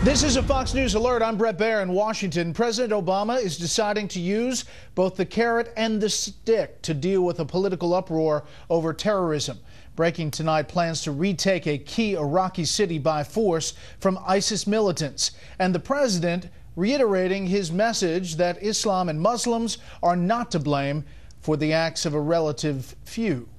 This is a Fox News alert. I'm Brett Baer in Washington. President Obama is deciding to use both the carrot and the stick to deal with a political uproar over terrorism. Breaking tonight, plans to retake a key Iraqi city by force from ISIS militants. And the president reiterating his message that Islam and Muslims are not to blame for the acts of a relative few.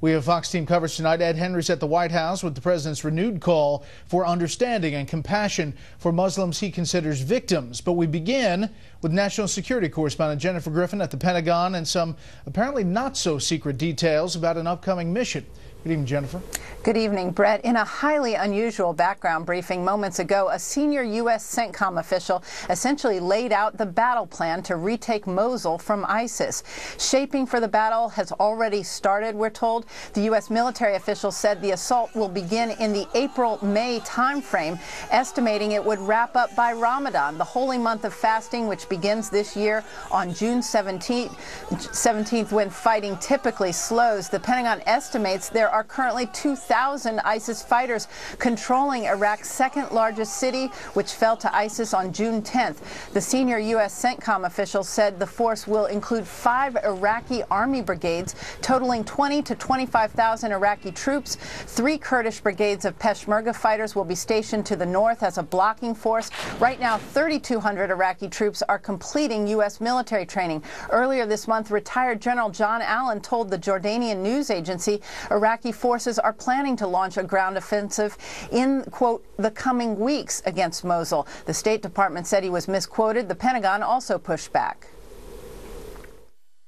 We have Fox team coverage tonight. Ed Henry's at the White House with the president's renewed call for understanding and compassion for Muslims he considers victims. But we begin with national security correspondent Jennifer Griffin at the Pentagon and some apparently not so secret details about an upcoming mission. Good evening, Jennifer. Good evening, Brett. In a highly unusual background briefing moments ago, a senior U.S. CENTCOM official essentially laid out the battle plan to retake Mosul from ISIS. Shaping for the battle has already started, we're told. The U.S. military official said the assault will begin in the April-May timeframe, estimating it would wrap up by Ramadan, the holy month of fasting, which begins this year on June 17th, when fighting typically slows. The Pentagon estimates there are currently 2,000 ISIS fighters controlling Iraq's second largest city, which fell to ISIS on June 10th. The senior U.S. CENTCOM official said the force will include 5 Iraqi army brigades, totaling 20 to 25,000 Iraqi troops. 3 Kurdish brigades of Peshmerga fighters will be stationed to the north as a blocking force. Right now, 3,200 Iraqi troops are completing U.S. military training. Earlier this month, retired General John Allen told the Jordanian news agency Iraqi forces are planning to launch a ground offensive in, quote, the coming weeks against Mosul. The State Department said he was misquoted. The Pentagon also pushed back.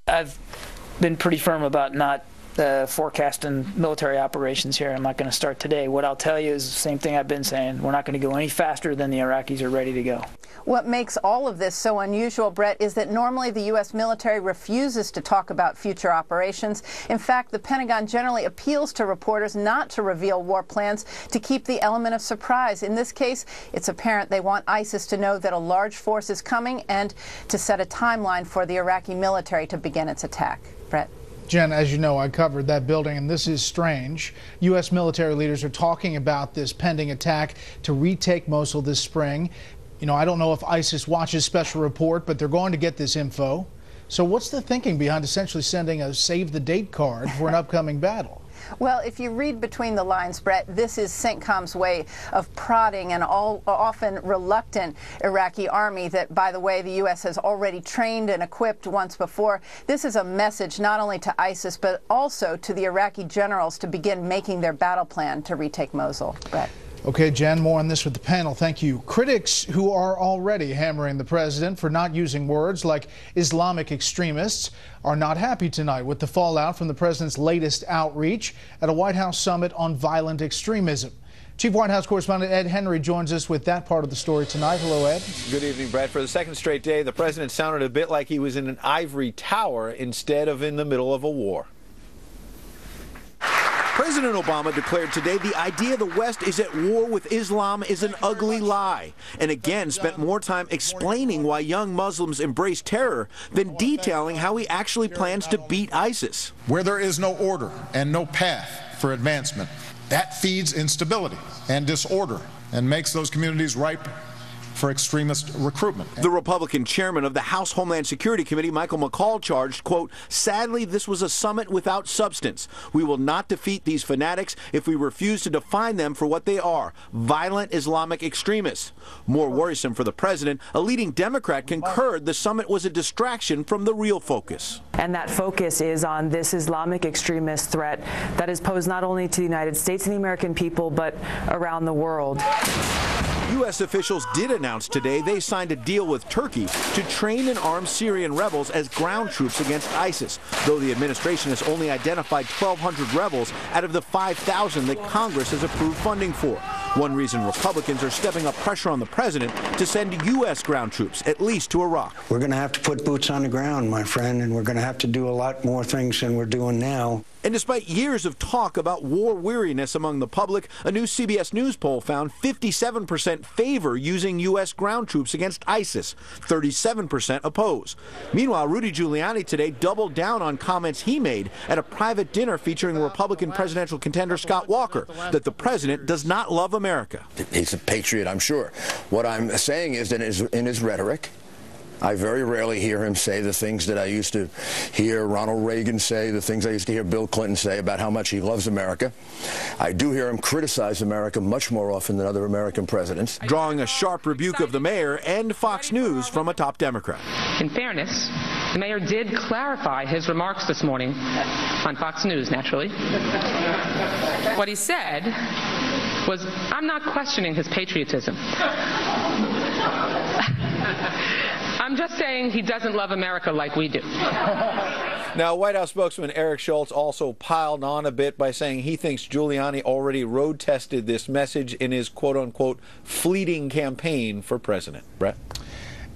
I've been pretty firm about not forecasting military operations here. I'm not going to start today. What I'll tell you is the same thing I've been saying. We're not going to go any faster than the Iraqis are ready to go. What makes all of this so unusual, Brett, is that normally the U.S. military refuses to talk about future operations. In fact, the Pentagon generally appeals to reporters not to reveal war plans to keep the element of surprise. In this case, it's apparent they want ISIS to know that a large force is coming and to set a timeline for the Iraqi military to begin its attack. Brett. Jen, as you know, I covered that building, and this is strange. U.S. military leaders are talking about this pending attack to retake Mosul this spring. You know, I don't know if ISIS watches Special Report, but they're going to get this info. So what's the thinking behind essentially sending a save-the-date card for an upcoming battle? Well, if you read between the lines, Brett, this is CENTCOM's way of prodding an often reluctant Iraqi army that, by the way, the U.S. has already trained and equipped once before. This is a message not only to ISIS, but also to the Iraqi generals to begin making their battle plan to retake Mosul. Brett. Okay, Jen, more on this with the panel. Thank you. Critics who are already hammering the president for not using words like Islamic extremists are not happy tonight with the fallout from the president's latest outreach at a White House summit on violent extremism. Chief White House correspondent Ed Henry joins us with that part of the story tonight. Hello, Ed. Good evening, Brett. For the second straight day, the president sounded a bit like he was in an ivory tower instead of in the middle of a war. President Obama declared today the idea the West is at war with Islam is an ugly lie, and again spent more time explaining why young Muslims embrace terror than detailing how he actually plans to beat ISIS. Where there is no order and no path for advancement, that feeds instability and disorder and makes those communities ripe for extremist recruitment. The Republican chairman of the House Homeland Security Committee, Michael McCall, charged, quote, sadly, this was a summit without substance. We will not defeat these fanatics if we refuse to define them for what they are, violent Islamic extremists. More worrisome for the president, a leading Democrat concurred the summit was a distraction from the real focus. And that focus is on this Islamic extremist threat that is posed not only to the United States and the American people, but around the world. U.S. officials did announce today they signed a deal with Turkey to train and arm Syrian rebels as ground troops against ISIS, though the administration has only identified 1,200 rebels out of the 5,000 that Congress has approved funding for. One reason Republicans are stepping up pressure on the president to send U.S. ground troops, at least to Iraq. We're going to have to put boots on the ground, my friend, and we're going to have to do a lot more things than we're doing now. And despite years of talk about war weariness among the public, a new CBS News poll found 57% favor using U.S. ground troops against ISIS, 37% oppose. Meanwhile, Rudy Giuliani today doubled down on comments he made at a private dinner featuring Republican presidential contender Scott Walker, that the president does not love America. He's a patriot, I'm sure. What I'm saying is that in his rhetoric, I very rarely hear him say the things that I used to hear Ronald Reagan say, the things I used to hear Bill Clinton say about how much he loves America. I do hear him criticize America much more often than other American presidents. Drawing a sharp rebuke of the mayor and Fox News from a top Democrat. In fairness, the mayor did clarify his remarks this morning on Fox News, naturally. What he said was, I'm not questioning his patriotism. I'm just saying he doesn't love America like we do. Now, White House spokesman Eric Schultz also piled on a bit by saying he thinks Giuliani already road tested this message in his quote-unquote fleeting campaign for president. Brett?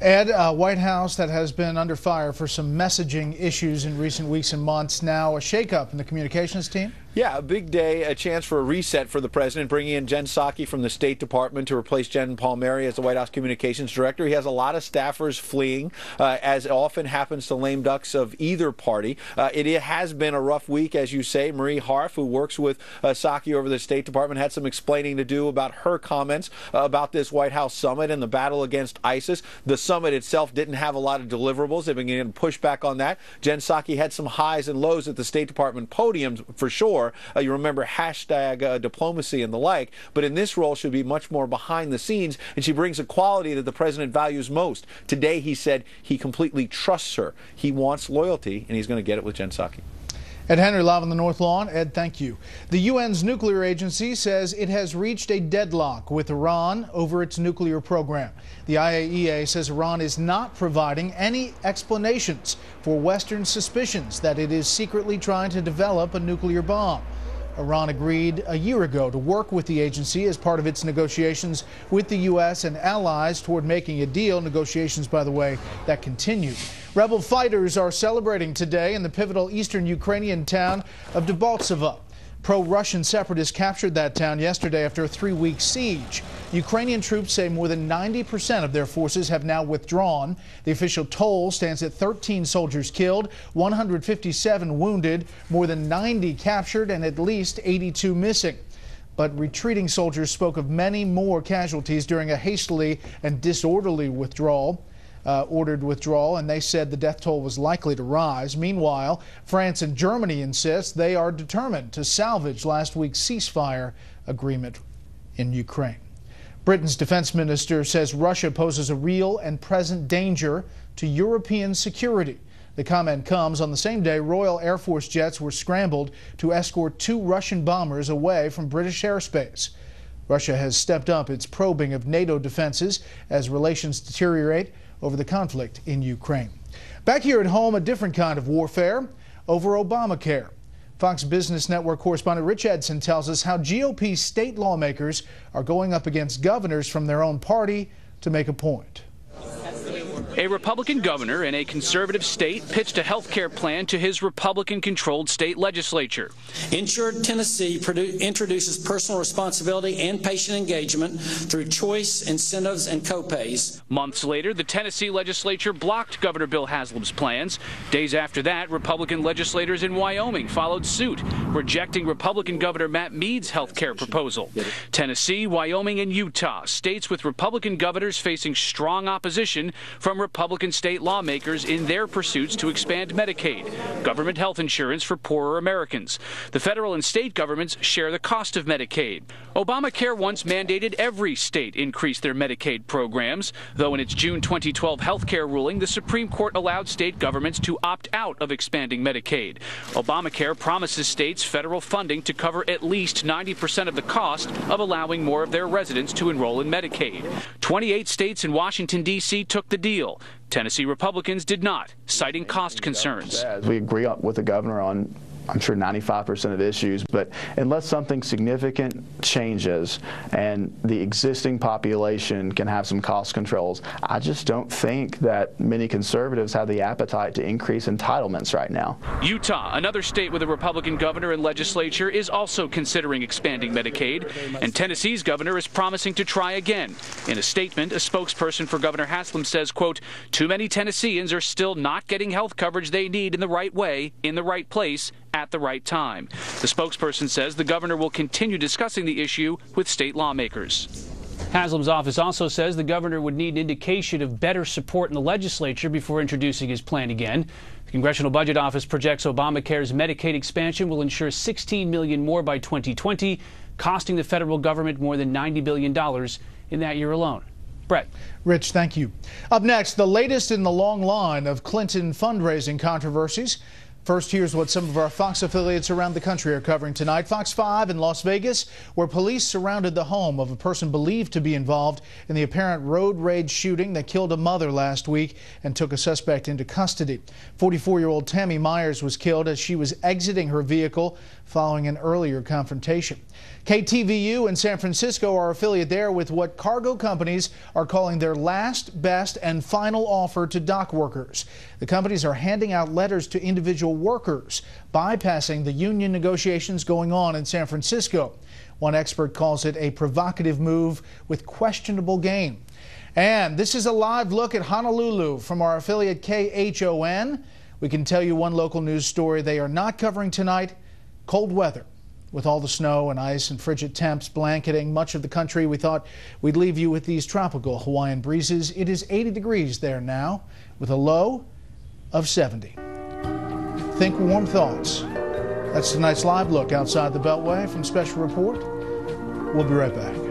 Ed, White House that has been under fire for some messaging issues in recent weeks and months. Now a shakeup in the communications team? Yeah, a big day, a chance for a reset for the president, bringing in Jen Psaki from the State Department to replace Jen Palmieri as the White House communications director. He has a lot of staffers fleeing, as often happens to lame ducks of either party. It has been a rough week, as you say. Marie Harf, who works with Psaki over the State Department, had some explaining to do about her comments about this White House summit and the battle against ISIS. The summit itself didn't have a lot of deliverables. They've been getting pushback on that. Jen Psaki had some highs and lows at the State Department podiums, for sure. You remember hashtag diplomacy and the like, but in this role she'll be much more behind the scenes, and she brings a quality that the president values most. Today he said he completely trusts her. He wants loyalty, and he's going to get it with Jen Psaki. Ed Henry live on the North Lawn. Ed, thank you. The UN's nuclear agency says it has reached a deadlock with Iran over its nuclear program. The IAEA says Iran is not providing any explanations for Western suspicions that it is secretly trying to develop a nuclear bomb. Iran agreed a year ago to work with the agency as part of its negotiations with the U.S. and allies toward making a deal. Negotiations, by the way, that continue. Rebel fighters are celebrating today in the pivotal eastern Ukrainian town of Debaltseve. Pro-Russian separatists captured that town yesterday after a 3-week siege. Ukrainian troops say more than 90% of their forces have now withdrawn. The official toll stands at 13 soldiers killed, 157 wounded, more than 90 captured, and at least 82 missing. But retreating soldiers spoke of many more casualties during a hastily and disorderly ordered withdrawal, and they said the death toll was likely to rise. Meanwhile, France and Germany insist they are determined to salvage last week's ceasefire agreement in Ukraine. Britain's defense minister says Russia poses a real and present danger to European security. The comment comes on the same day Royal Air Force jets were scrambled to escort 2 Russian bombers away from British airspace. Russia has stepped up its probing of NATO defenses as relations deteriorate over the conflict in Ukraine. Back here at home, a different kind of warfare over Obamacare. Fox Business Network correspondent Rich Edson tells us how GOP state lawmakers are going up against governors from their own party to make a point. A Republican governor in a conservative state pitched a health care plan to his Republican-controlled state legislature. Insured Tennessee introduces personal responsibility and patient engagement through choice, incentives, and copays. Months later, the Tennessee legislature blocked Governor Bill Haslam's plans. Days after that, Republican legislators in Wyoming followed suit, rejecting Republican Governor Matt Mead's health care proposal. Tennessee, Wyoming, and Utah, states with Republican governors facing strong opposition from Republican state lawmakers in their pursuits to expand Medicaid, government health insurance for poorer Americans. The federal and state governments share the cost of Medicaid. Obamacare once mandated every state increase their Medicaid programs, though in its June 2012 health care ruling, the Supreme Court allowed state governments to opt out of expanding Medicaid. Obamacare promises states federal funding to cover at least 90% of the cost of allowing more of their residents to enroll in Medicaid. 28 states and Washington, D.C. took the deal. Tennessee Republicans did not, citing cost concerns. We agree with the governor on I'm sure 95% of issues, but unless something significant changes and the existing population can have some cost controls, I just don't think that many conservatives have the appetite to increase entitlements right now. Utah, another state with a Republican governor and legislature, is also considering expanding Medicaid, and Tennessee's governor is promising to try again. In a statement, a spokesperson for Governor Haslam says, quote, "Too many Tennesseans are still not getting health coverage they need in the right way, in the right place, at the right time." The spokesperson says the governor will continue discussing the issue with state lawmakers. Haslam's office also says the governor would need an indication of better support in the legislature before introducing his plan again. The Congressional Budget Office projects Obamacare's Medicaid expansion will ensure $16 million more by 2020, costing the federal government more than $90 billion in that year alone. Brett. Rich, thank you. Up next, the latest in the long line of Clinton fundraising controversies. First, here's what some of our Fox affiliates around the country are covering tonight. Fox 5 in Las Vegas, where police surrounded the home of a person believed to be involved in the apparent road rage shooting that killed a mother last week and took a suspect into custody. 44-year-old Tammy Myers was killed as she was exiting her vehicle following an earlier confrontation. KTVU in San Francisco, our affiliate there, with what cargo companies are calling their last, best, and final offer to dock workers. The companies are handing out letters to individual workers, bypassing the union negotiations going on in San Francisco. One expert calls it a provocative move with questionable gain. And this is a live look at Honolulu from our affiliate KHON. We can tell you one local news story they are not covering tonight: cold weather. With all the snow and ice and frigid temps blanketing much of the country, we thought we'd leave you with these tropical Hawaiian breezes. It is 80 degrees there now, with a low of 70. Think warm thoughts. That's tonight's live look outside the Beltway from Special Report. We'll be right back.